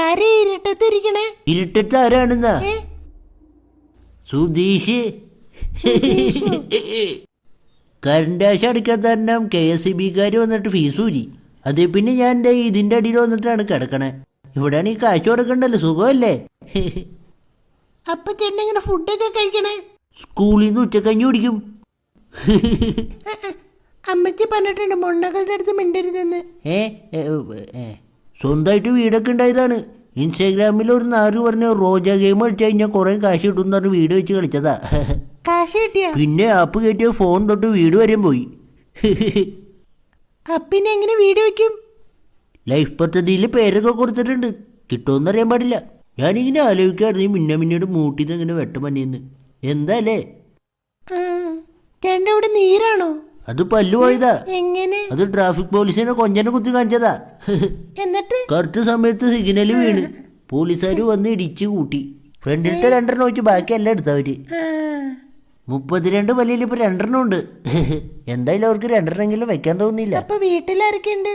ആരെ ഇരുട്ടത്തിരിക്കണേ? ഇരുട്ടത്ത് ആരാണെന്നാ? സുധീഷ്. കറണ്ട് കാശ് അടിക്കാൻ തന്നെ KSEBക്കാർ വന്നിട്ട് ഫീസ് ഊരി. അതേ പിന്നെ ഞാൻ എൻ്റെ ഇതിൻ്റെ അടിയിൽ വന്നിട്ടാണ് കിടക്കണേ. ഇവിടെയാണ് ഈ കാശ് കൊടുക്കണ്ടല്ലോ, സുഖമല്ലേ? അപ്പൊ ചേട്ടൻ എങ്ങനെ ഫുഡൊക്കെ കഴിക്കണേ? സ്കൂളിൽ നിന്ന് ഉച്ചക്കഞ്ഞി കുടിക്കും. അമ്മച്ചി പറഞ്ഞിട്ടുണ്ട് മൊണ്ണകളുടെ അടുത്ത് മിണ്ടരുതെന്ന്. സ്വന്തമായിട്ട് വീടൊക്കെ ഉണ്ടായതാണ്. ഇൻസ്റ്റാഗ്രാമിൽ ഒരു നാറ് പറഞ്ഞ റോജ ഗെയിം കളിച്ചു കഴിഞ്ഞാൽ കുറെ കാശ് കിട്ടും എന്ന് പറഞ്ഞ് വീട് വെച്ച് കളിച്ചതാ. കാശ് കിട്ടിയ? പിന്നെ ആപ്പ് കയറ്റിയ ഫോൺ തൊട്ട് വീട് വരെയും പോയി. അപ്പിനെ എങ്ങനെ വീട് വെക്കും? ലൈഫ് പദ്ധതിയിൽ പേരൊക്കെ കൊടുത്തിട്ടുണ്ട്. കിട്ടുമെന്നറിയാൻ പാടില്ല. ഞാനിങ്ങനെ ആലോചിക്കായിരുന്നു മിന്നമിന്നോട് മൂട്ടിന്ന് ഇങ്ങനെ വെട്ടമഞ്ഞെന്ന്. എന്താല്ലേ? ചേട്ടൻ്റെ ഇവിടെ നീരാണോ? അത് പല്ലു പോയതാ. എങ്ങനെ? അത് ട്രാഫിക് പോലീസിനെ കൊഞ്ചനെ കുത്തി കാണിച്ചതാ. എന്നിട്ട് കറക്റ്റ് സമയത്ത് സിഗ്നല് വീണ് പോലീസുകാർ വന്ന് ഇടിച്ചു കൂട്ടി. ഫ്രണ്ടിലത്തെ 2 വെച്ച് ബാക്കി എല്ലാം എടുത്തവര്. 32 പല്ലിൽ ഇപ്പൊ 2 ഉണ്ട്. എന്തായാലും അവർക്ക് 2 വെക്കാൻ തോന്നിയില്ല. അപ്പൊ വീട്ടിലാരൊക്കെയുണ്ട്?